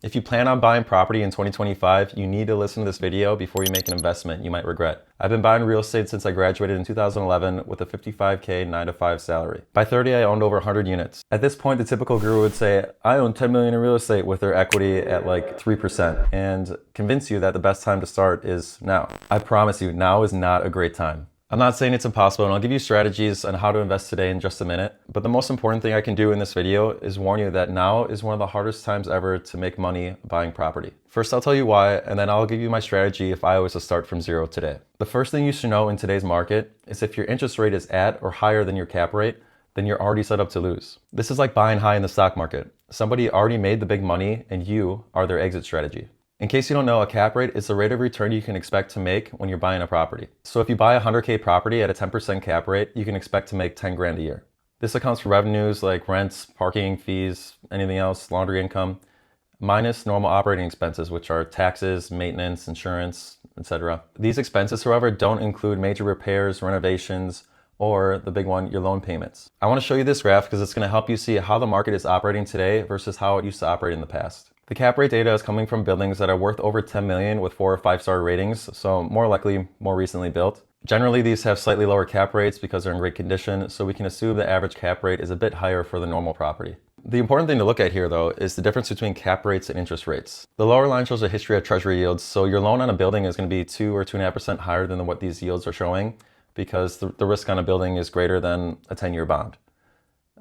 If you plan on buying property in 2025, you need to listen to this video before you make an investment you might regret. I've been buying real estate since I graduated in 2011 with a 55K 9-to-5 salary. By 30, I owned over 100 units. At this point, the typical guru would say, I own 10 million in real estate with their equity at like 3% and convince you that the best time to start is now. I promise you, now is not a great time. I'm not saying it's impossible, and I'll give you strategies on how to invest today in just a minute. But the most important thing I can do in this video is warn you that now is one of the hardest times ever to make money buying property. First, I'll tell you why, and then I'll give you my strategy if I was to start from zero today. The first thing you should know in today's market is if your interest rate is at or higher than your cap rate, then you're already set up to lose. This is like buying high in the stock market. Somebody already made the big money, and you are their exit strategy. In case you don't know, a cap rate is the rate of return you can expect to make when you're buying a property. So if you buy a 100K property at a 10% cap rate, you can expect to make 10 grand a year. This accounts for revenues like rents, parking fees, anything else, laundry income, minus normal operating expenses, which are taxes, maintenance, insurance, etc. These expenses, however, don't include major repairs, renovations, or the big one, your loan payments. I want to show you this graph because it's going to help you see how the market is operating today versus how it used to operate in the past. The cap rate data is coming from buildings that are worth over 10 million with 4 or 5-star ratings, so more likely more recently built. Generally, these have slightly lower cap rates because they're in great condition, so we can assume the average cap rate is a bit higher for the normal property. The important thing to look at here, though, is the difference between cap rates and interest rates. The lower line shows a history of treasury yields, so your loan on a building is going to be 2 or 2.5% higher than what these yields are showing because the risk on a building is greater than a 10-year bond.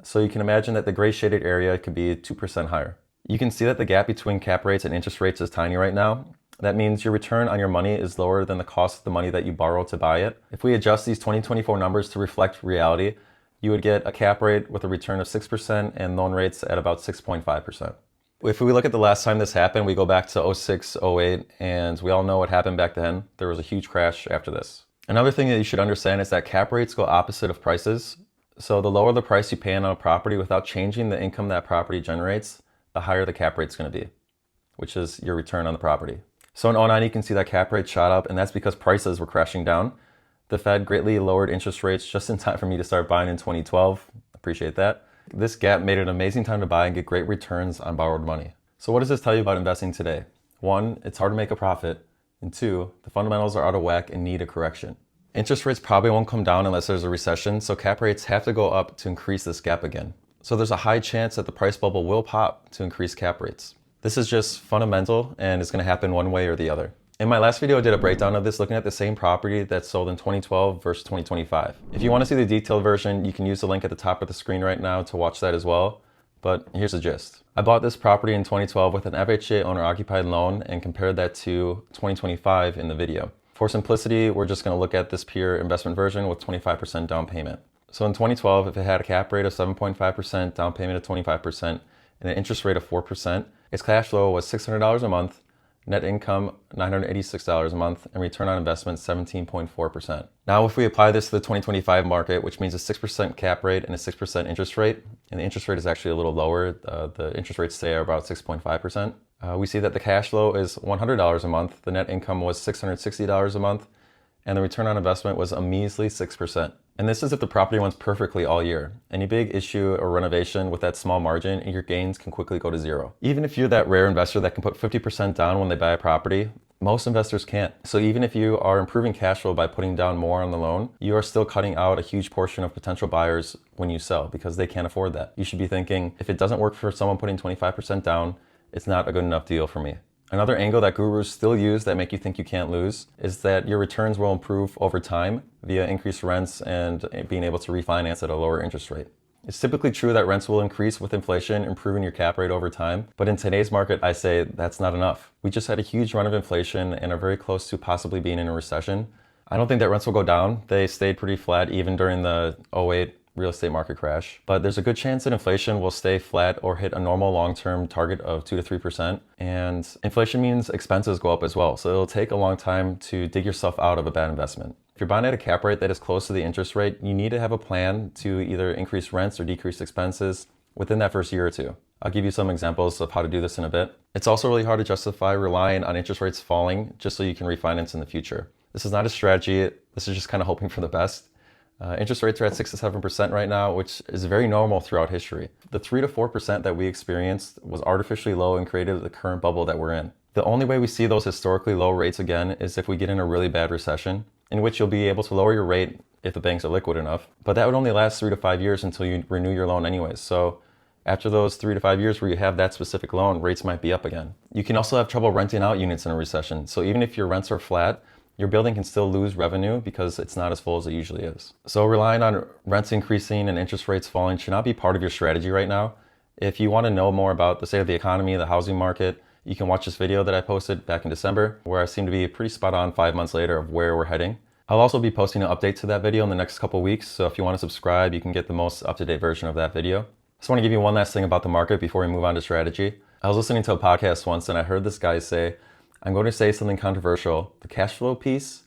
So you can imagine that the gray shaded area could be 2% higher. You can see that the gap between cap rates and interest rates is tiny right now. That means your return on your money is lower than the cost of the money that you borrow to buy it. If we adjust these 2024 numbers to reflect reality, you would get a cap rate with a return of 6% and loan rates at about 6.5%. If we look at the last time this happened, we go back to 06, 08, and we all know what happened back then. There was a huge crash after this. Another thing that you should understand is that cap rates go opposite of prices. So the lower the price you pay on a property without changing the income that property generates, the higher the cap rate's going to be, which is your return on the property. So in 09, you can see that cap rate shot up, and that's because prices were crashing down. The Fed greatly lowered interest rates just in time for me to start buying in 2012. Appreciate that. This gap made it an amazing time to buy and get great returns on borrowed money. So what does this tell you about investing today? 1, it's hard to make a profit. And 2, the fundamentals are out of whack and need a correction. Interest rates probably won't come down unless there's a recession, so cap rates have to go up to increase this gap again. So there's a high chance that the price bubble will pop to increase cap rates. This is just fundamental and it's going to happen one way or the other. In my last video, I did a breakdown of this looking at the same property that sold in 2012 versus 2025. If you want to see the detailed version, you can use the link at the top of the screen right now to watch that as well. But here's the gist. I bought this property in 2012 with an FHA owner-occupied loan and compared that to 2025 in the video. For simplicity, we're just going to look at this pure investment version with 25% down payment. So in 2012, if it had a cap rate of 7.5%, down payment of 25%, and an interest rate of 4%, its cash flow was $600 a month, net income $986 a month, and return on investment 17.4%. Now if we apply this to the 2025 market, which means a 6% cap rate and a 6% interest rate, and the interest rate is actually a little lower, the interest rates today are about 6.5%, we see that the cash flow is $100 a month, the net income was $660 a month, and the return on investment was a measly 6%. And this is if the property runs perfectly all year. Any big issue or renovation with that small margin and your gains can quickly go to zero. Even if you're that rare investor that can put 50% down when they buy a property, most investors can't. So even if you are improving cash flow by putting down more on the loan, you are still cutting out a huge portion of potential buyers when you sell because they can't afford that. You should be thinking, if it doesn't work for someone putting 25% down, it's not a good enough deal for me. Another angle that gurus still use that make you think you can't lose is that your returns will improve over time via increased rents and being able to refinance at a lower interest rate. It's typically true that rents will increase with inflation, improving your cap rate over time. But in today's market, I say that's not enough. We just had a huge run of inflation and are very close to possibly being in a recession. I don't think that rents will go down. They stayed pretty flat even during the 08 real estate market crash, but there's a good chance that inflation will stay flat or hit a normal long-term target of 2 to 3%. And inflation means expenses go up as well. So it'll take a long time to dig yourself out of a bad investment. If you're buying at a cap rate that is close to the interest rate, you need to have a plan to either increase rents or decrease expenses within that first year or two. I'll give you some examples of how to do this in a bit. It's also really hard to justify relying on interest rates falling just so you can refinance in the future. This is not a strategy. This is just kind of hoping for the best. Interest rates are at 6 to 7% right now, which is very normal throughout history. The 3 to 4% that we experienced was artificially low and created the current bubble that we're in. The only way we see those historically low rates again is if we get in a really bad recession, in which you'll be able to lower your rate if the banks are liquid enough. But that would only last 3 to 5 years until you renew your loan anyways. So after those 3 to 5 years where you have that specific loan, rates might be up again. You can also have trouble renting out units in a recession. So even if your rents are flat, your building can still lose revenue because it's not as full as it usually is. So relying on rents increasing and interest rates falling should not be part of your strategy right now. If you want to know more about the state of the economy, the housing market, you can watch this video that I posted back in December, where I seem to be pretty spot on 5 months later of where we're heading. I'll also be posting an update to that video in the next couple weeks, so if you want to subscribe, you can get the most up-to-date version of that video. I just want to give you one last thing about the market before we move on to strategy. I was listening to a podcast once and I heard this guy say, I'm going to say something controversial. The cash flow piece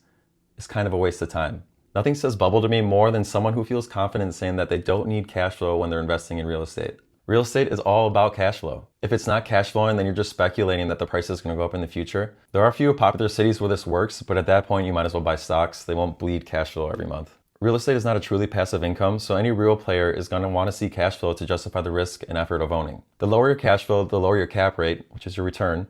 is kind of a waste of time. Nothing says bubble to me more than someone who feels confident saying that they don't need cash flow when they're investing in real estate. Real estate is all about cash flow. If it's not cash flowing, then you're just speculating that the price is going to go up in the future. There are a few popular cities where this works, but at that point you might as well buy stocks. They won't bleed cash flow every month. Real estate is not a truly passive income, so any real player is going to want to see cash flow to justify the risk and effort of owning. The lower your cash flow, the lower your cap rate, which is your return,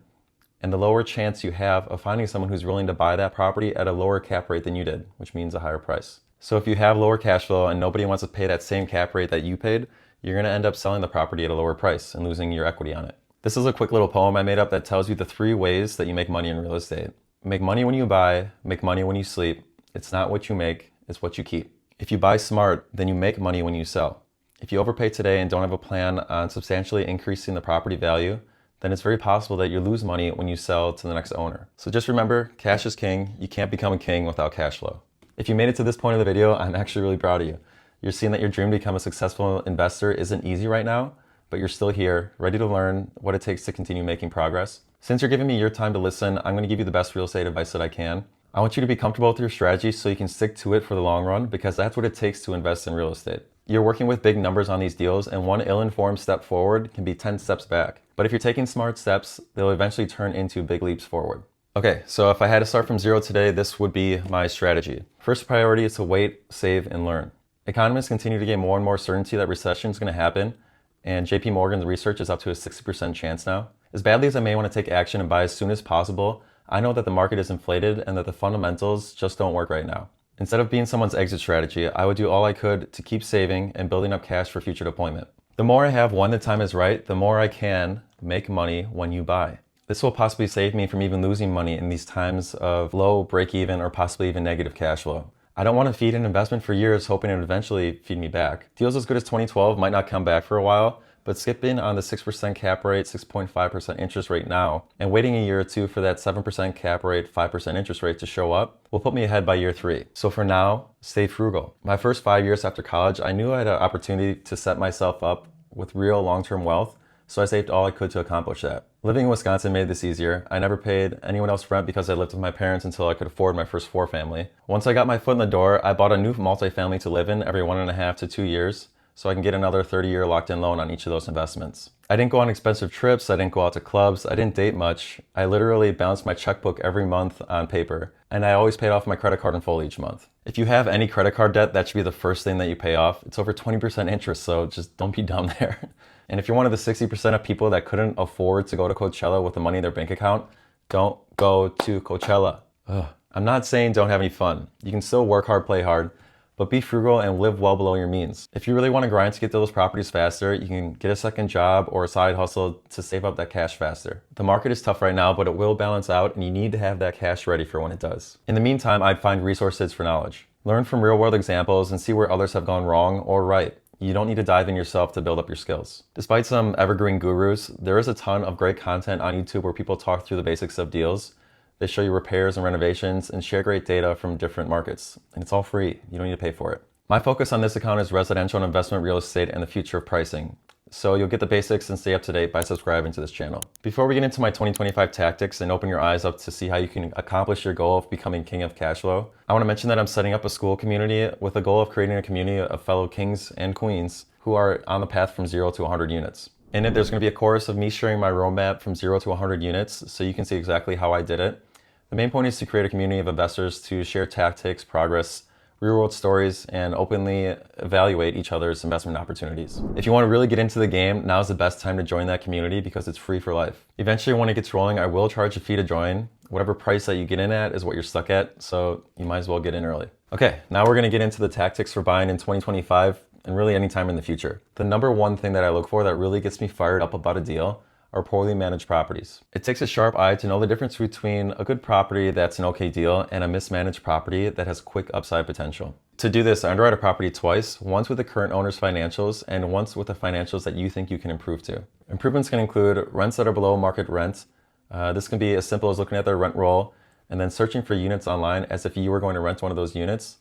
and the lower chance you have of finding someone who's willing to buy that property at a lower cap rate than you did, which means a higher price. So if you have lower cash flow and nobody wants to pay that same cap rate that you paid, you're going to end up selling the property at a lower price and losing your equity on it. This is a quick little poem I made up that tells you the 3 ways that you make money in real estate. Make money when you buy, make money when you sleep. It's not what you make, it's what you keep. If you buy smart, then you make money when you sell. If you overpay today and don't have a plan on substantially increasing the property value, then it's very possible that you lose money when you sell to the next owner. So just remember, cash is king. You can't become a king without cash flow. If you made it to this point of the video, I'm actually really proud of you. You're seeing that your dream to become a successful investor isn't easy right now, but you're still here, ready to learn what it takes to continue making progress. Since you're giving me your time to listen, I'm going to give you the best real estate advice that I can. I want you to be comfortable with your strategy so you can stick to it for the long run, because that's what it takes to invest in real estate. You're working with big numbers on these deals, and one ill-informed step forward can be 10 steps back. But if you're taking smart steps, they'll eventually turn into big leaps forward. Okay, so if I had to start from zero today, this would be my strategy. First priority is to wait, save, and learn. Economists continue to gain more and more certainty that recession is going to happen, and JP Morgan's research is up to a 60% chance now. As badly as I may want to take action and buy as soon as possible, I know that the market is inflated and that the fundamentals just don't work right now. Instead of being someone's exit strategy, I would do all I could to keep saving and building up cash for future deployment. The more I have when the time is right, the more I can make money when you buy. This will possibly save me from even losing money in these times of low break-even or possibly even negative cash flow. I don't want to feed an investment for years hoping it would eventually feed me back. Deals as good as 2012 might not come back for a while, but skipping on the 6% cap rate, 6.5% interest rate now, and waiting a year or two for that 7% cap rate, 5% interest rate to show up will put me ahead by year 3. So for now, stay frugal. My first 5 years after college, I knew I had an opportunity to set myself up with real long-term wealth, so I saved all I could to accomplish that. Living in Wisconsin made this easier. I never paid anyone else rent because I lived with my parents until I could afford my first 4 family. Once I got my foot in the door, I bought a new multifamily to live in every 1.5 to 2 years, so I can get another 30-year locked-in loan on each of those investments. I didn't go on expensive trips, I didn't go out to clubs, I didn't date much. I literally balanced my checkbook every month on paper, and I always paid off my credit card in full each month. If you have any credit card debt, that should be the first thing that you pay off. It's over 20% interest, so just don't be dumb there. And if you're one of the 60% of people that couldn't afford to go to Coachella with the money in their bank account, don't go to Coachella. I'm not saying don't have any fun. You can still work hard, play hard, but be frugal and live well below your means. If you really want to grind to get to those properties faster, you can get a second job or a side hustle to save up that cash faster. The market is tough right now, but it will balance out and you need to have that cash ready for when it does. In the meantime, I'd find resources for knowledge. Learn from real world examples and see where others have gone wrong or right. You don't need to dive in yourself to build up your skills. Despite some evergreen gurus, there is a ton of great content on YouTube where people talk through the basics of deals. They show you repairs and renovations and share great data from different markets. And it's all free. You don't need to pay for it. My focus on this account is residential and investment real estate and the future of pricing. So you'll get the basics and stay up to date by subscribing to this channel. Before we get into my 2025 tactics and open your eyes up to see how you can accomplish your goal of becoming king of cash flow, I want to mention that I'm setting up a school community with the goal of creating a community of fellow kings and queens who are on the path from 0 to 100 units. In it, there's going to be a course of me sharing my roadmap from 0 to 100 units so you can see exactly how I did it. The main point is to create a community of investors to share tactics, progress, real world stories, and openly evaluate each other's investment opportunities. If you want to really get into the game, now's the best time to join that community because it's free for life. Eventually, when it gets rolling, I will charge a fee to join. Whatever price that you get in at is what you're stuck at, so you might as well get in early. Okay, now we're going to get into the tactics for buying in 2025 and really anytime in the future. The number one thing that I look for that really gets me fired up about a deal are poorly managed properties. It takes a sharp eye to know the difference between a good property that's an okay deal and a mismanaged property that has quick upside potential. To do this, I underwrite a property twice, once with the current owner's financials and once with the financials that you think you can improve to. Improvements can include rents that are below market rent. This can be as simple as looking at their rent roll and then searching for units online as if you were going to rent one of those units.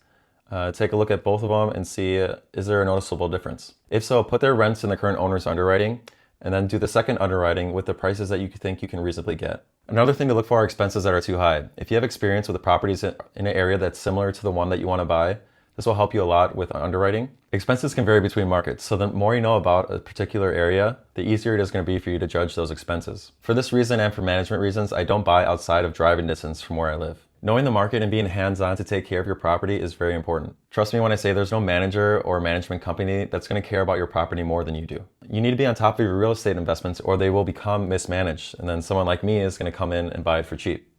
Take a look at both of them and see, is there a noticeable difference? If so, put their rents in the current owner's underwriting and then do the second underwriting with the prices that you think you can reasonably get. Another thing to look for are expenses that are too high. If you have experience with the properties in an area that's similar to the one that you want to buy, this will help you a lot with underwriting. Expenses can vary between markets, so the more you know about a particular area, the easier it is going to be for you to judge those expenses. For this reason and for management reasons, I don't buy outside of driving distance from where I live. Knowing the market and being hands-on to take care of your property is very important. Trust me when I say there's no manager or management company that's going to care about your property more than you do. You need to be on top of your real estate investments or they will become mismanaged, and then someone like me is going to come in and buy it for cheap.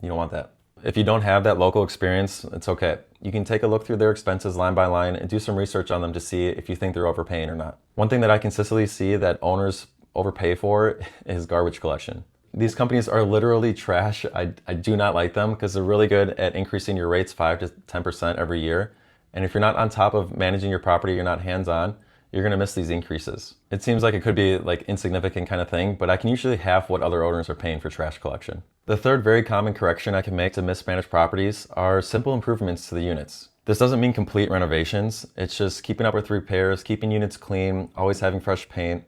You don't want that. If you don't have that local experience, it's okay. You can take a look through their expenses line by line and do some research on them to see if you think they're overpaying or not. One thing that I consistently see that owners overpay for is garbage collection. These companies are literally trash. I do not like them because they're really good at increasing your rates 5 to 10% every year. And if you're not on top of managing your property, you're not hands-on, you're gonna miss these increases. It seems like it could be like insignificant kind of thing, but I can usually half what other owners are paying for trash collection. The third very common correction I can make to mismanaged properties are simple improvements to the units. This doesn't mean complete renovations. It's just keeping up with repairs, keeping units clean, always having fresh paint.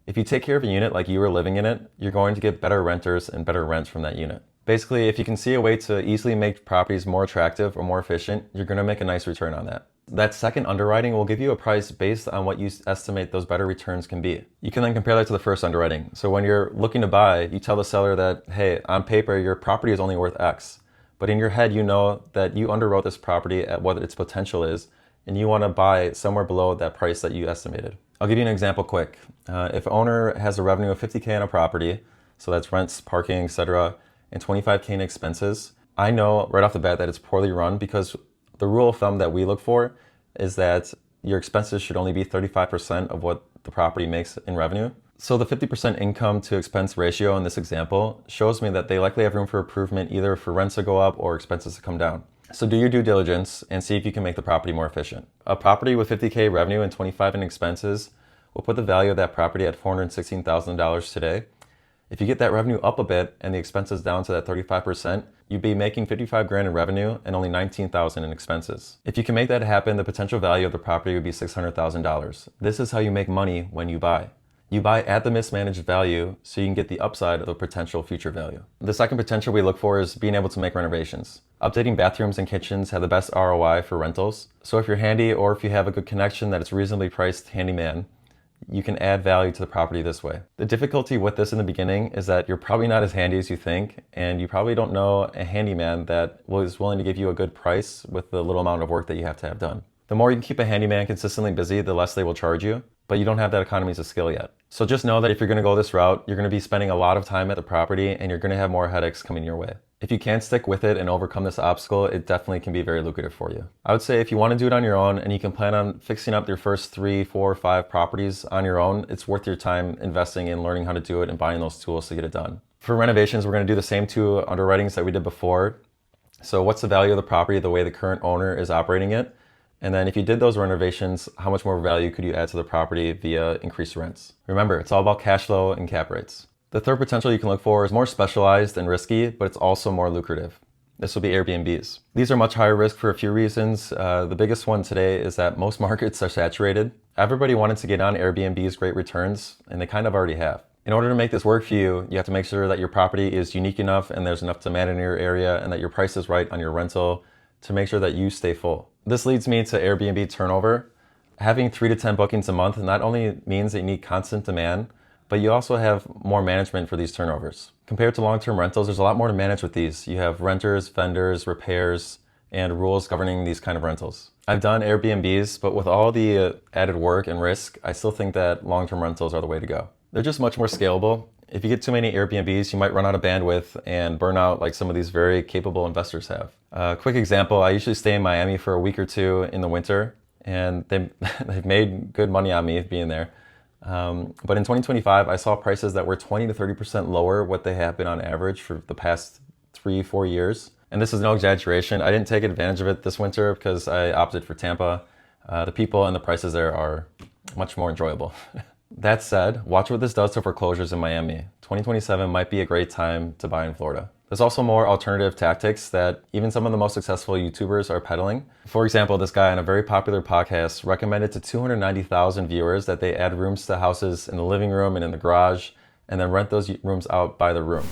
If you take care of a unit like you were living in it, you're going to get better renters and better rents from that unit. Basically, if you can see a way to easily make properties more attractive or more efficient, you're going to make a nice return on that. That second underwriting will give you a price based on what you estimate those better returns can be. You can then compare that to the first underwriting. So when you're looking to buy, you tell the seller that, hey, on paper, your property is only worth X. But in your head, you know that you underwrote this property at what its potential is, and you want to buy somewhere below that price that you estimated. I'll give you an example quick. If an owner has a revenue of $50K on a property, so that's rents, parking, etc., and $25K in expenses, I know right off the bat that it's poorly run because the rule of thumb that we look for is that your expenses should only be 35% of what the property makes in revenue. So the 50% income to expense ratio in this example shows me that they likely have room for improvement either for rents to go up or expenses to come down. So do your due diligence and see if you can make the property more efficient. A property with $50K revenue and $25K in expenses will put the value of that property at $416,000 today. If you get that revenue up a bit and the expenses down to that 35%, you'd be making $55,000 in revenue and only $19,000 in expenses. If you can make that happen, the potential value of the property would be $600,000. This is how you make money when you buy. You buy at the mismanaged value so you can get the upside of the potential future value. The second potential we look for is being able to make renovations. Updating bathrooms and kitchens have the best ROI for rentals. So if you're handy or if you have a good connection that is reasonably priced handyman, you can add value to the property this way. The difficulty with this in the beginning is that you're probably not as handy as you think, and you probably don't know a handyman that is willing to give you a good price with the little amount of work that you have to have done. The more you can keep a handyman consistently busy, the less they will charge you, but you don't have that economies of scale yet. So just know that if you're gonna go this route, you're gonna be spending a lot of time at the property and you're gonna have more headaches coming your way. If you can stick with it and overcome this obstacle, it definitely can be very lucrative for you. I would say if you want to do it on your own and you can plan on fixing up your first 3, 4, 5 properties on your own, it's worth your time investing in learning how to do it and buying those tools to get it done. For renovations, we're going to do the same 2 underwritings that we did before. So what's the value of the property, the way the current owner is operating it? And then if you did those renovations, how much more value could you add to the property via increased rents? Remember, it's all about cash flow and cap rates. The third potential you can look for is more specialized and risky, but it's also more lucrative. This will be Airbnbs. These are much higher risk for a few reasons. The biggest one today is that most markets are saturated. Everybody wanted to get on Airbnb's great returns, and they kind of already have. In order to make this work for you, you have to make sure that your property is unique enough and there's enough demand in your area and that your price is right on your rental to make sure that you stay full. This leads me to Airbnb turnover. Having 3 to 10 bookings a month not only means that you need constant demand, but you also have more management for these turnovers. Compared to long-term rentals, there's a lot more to manage with these. You have renters, vendors, repairs, and rules governing these kind of rentals. I've done Airbnbs, but with all the added work and risk, I still think that long-term rentals are the way to go. They're just much more scalable. If you get too many Airbnbs, you might run out of bandwidth and burn out like some of these very capable investors have. Quick example, I usually stay in Miami for a week or two in the winter, and they've made good money on me being there. But in 2025, I saw prices that were 20 to 30% lower what they have been on average for the past 3-4 years. And this is no exaggeration. I didn't take advantage of it this winter because I opted for Tampa. The people and the prices there are much more enjoyable. That said, watch what this does to foreclosures in Miami. 2027 might be a great time to buy in Florida. There's also more alternative tactics that even some of the most successful YouTubers are peddling. For example, this guy on a very popular podcast recommended to 290,000 viewers that they add rooms to houses in the living room and in the garage, and then rent those rooms out by the room.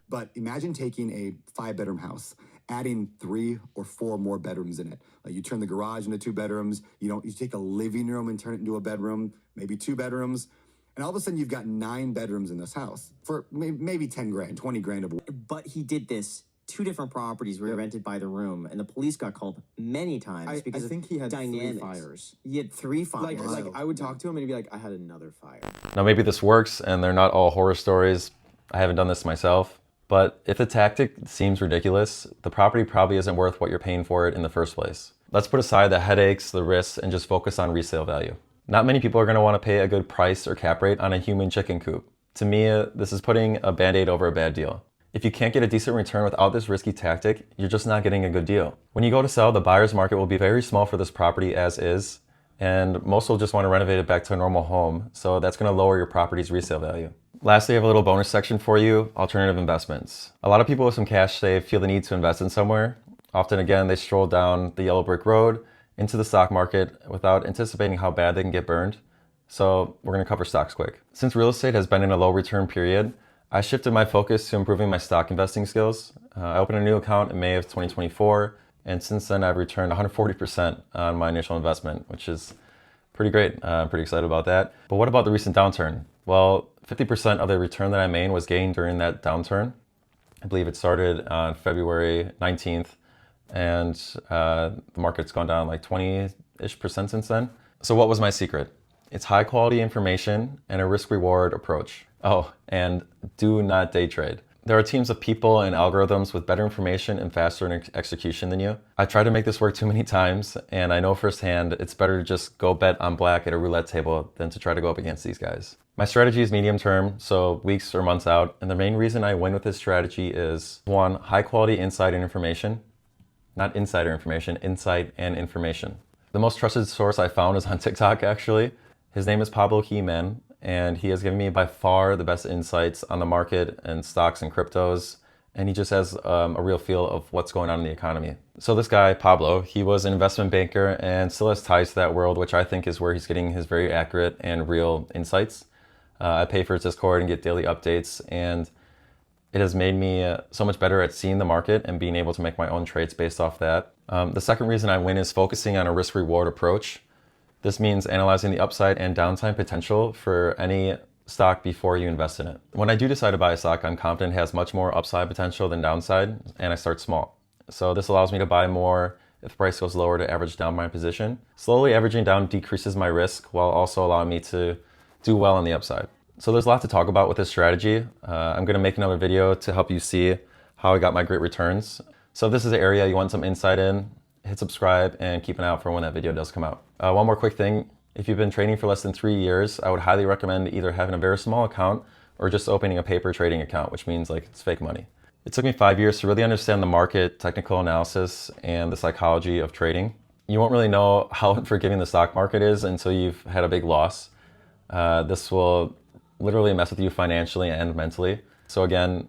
But imagine taking a 5-bedroom house, adding 3 or 4 more bedrooms in it. Like you turn the garage into 2 bedrooms. You take a living room and turn it into a bedroom, maybe 2 bedrooms. And all of a sudden you've got 9 bedrooms in this house for maybe 10 grand, 20 grand of work. But he did this. 2 different properties were rented by the room, and the police got called many times because I think he had dynamics. 3 fires. He had 3 fires. Like I would talk to him and he'd be like, I had another fire. Now maybe this works and they're not all horror stories. I haven't done this myself. But if the tactic seems ridiculous, the property probably isn't worth what you're paying for it in the first place. Let's put aside the headaches, the risks, and just focus on resale value. Not many people are going to want to pay a good price or cap rate on a human chicken coop. To me, this is putting a band-aid over a bad deal. If you can't get a decent return without this risky tactic, you're just not getting a good deal. When you go to sell, the buyer's market will be very small for this property as is, and most will just want to renovate it back to a normal home, so that's going to lower your property's resale value. Lastly, I have a little bonus section for you, alternative investments. A lot of people with some cash saved feel the need to invest in somewhere. Often, again, they stroll down the yellow brick road into the stock market without anticipating how bad they can get burned. So we're going to cover stocks quick. Since real estate has been in a low return period, I shifted my focus to improving my stock investing skills. I opened a new account in May of 2024, and since then I've returned 140% on my initial investment, which is pretty great. I'm pretty excited about that. But what about the recent downturn? Well, 50% of the return that I made was gained during that downturn. I believe it started on February 19th, and the market's gone down like 20-ish% since then. So what was my secret? It's high quality information and a risk reward approach. Oh, and do not day trade. There are teams of people and algorithms with better information and faster execution than you. I tried to make this work too many times, and I know firsthand it's better to just go bet on black at a roulette table than to try to go up against these guys. My strategy is medium term, so weeks or months out, and the main reason I win with this strategy is 1, high quality insight and information. Not insider information, insight and information. The most trusted source I found is on TikTok, actually. His name is Pablo He-Man, and he has given me by far the best insights on the market and stocks and cryptos, and he just has a real feel of what's going on in the economy. So this guy, Pablo, he was an investment banker and still has ties to that world, which I think is where he's getting his very accurate and real insights. I pay for his Discord and get daily updates, and it has made me so much better at seeing the market and being able to make my own trades based off that. The second reason I win is focusing on a risk-reward approach. This means analyzing the upside and downside potential for any stock before you invest in it. When I do decide to buy a stock, I'm confident it has much more upside potential than downside, and I start small. So this allows me to buy more if the price goes lower to average down my position. Slowly averaging down decreases my risk while also allowing me to do well on the upside. So there's a lot to talk about with this strategy. I'm going to make another video to help you see how I got my great returns. So if this is an area you want some insight in, hit subscribe and keep an eye out for when that video does come out. One more quick thing. If you've been trading for less than 3 years, I would highly recommend either having a very small account or just opening a paper trading account, which means like it's fake money. It took me 5 years to really understand the market, technical analysis, and the psychology of trading. You won't really know how unforgiving the stock market is until you've had a big loss. This will literally mess with you financially and mentally. So again,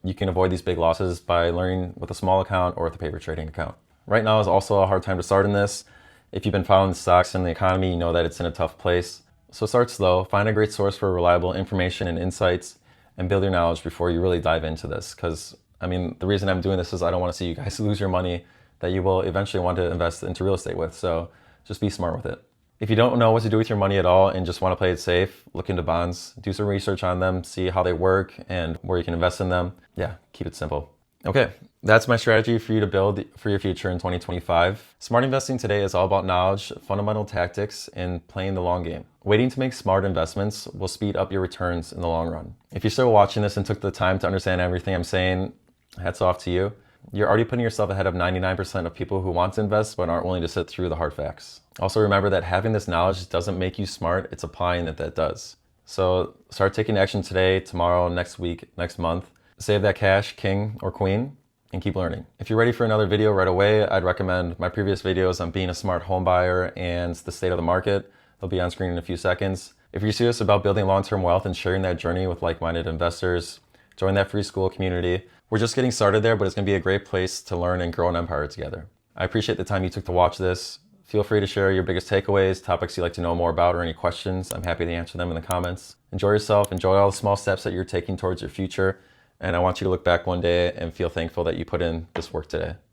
you can avoid these big losses by learning with a small account or with a paper trading account. Right now is also a hard time to start in this. If you've been following stocks and the economy, you know that it's in a tough place. So start slow, find a great source for reliable information and insights, and build your knowledge before you really dive into this. Because, I mean, the reason I'm doing this is I don't want to see you guys lose your money that you will eventually want to invest into real estate with. So just be smart with it. If you don't know what to do with your money at all and just want to play it safe, look into bonds, do some research on them, see how they work and where you can invest in them. Yeah, keep it simple. Okay, that's my strategy for you to build for your future in 2025. Smart investing today is all about knowledge, fundamental tactics, and playing the long game. Waiting to make smart investments will speed up your returns in the long run. If you're still watching this and took the time to understand everything I'm saying, hats off to you. You're already putting yourself ahead of 99% of people who want to invest but aren't willing to sit through the hard facts. Also remember that having this knowledge doesn't make you smart, it's applying it that does. So start taking action today, tomorrow, next week, next month. Save that cash, king or queen, and keep learning. If you're ready for another video right away, I'd recommend my previous videos on being a smart home buyer and the state of the market. They'll be on screen in a few seconds. If you're serious about building long-term wealth and sharing that journey with like-minded investors, join that free school community. We're just getting started there, but it's gonna be a great place to learn and grow an empire together. I appreciate the time you took to watch this. Feel free to share your biggest takeaways, topics you'd like to know more about, or any questions. I'm happy to answer them in the comments. Enjoy yourself, enjoy all the small steps that you're taking towards your future. And I want you to look back one day and feel thankful that you put in this work today.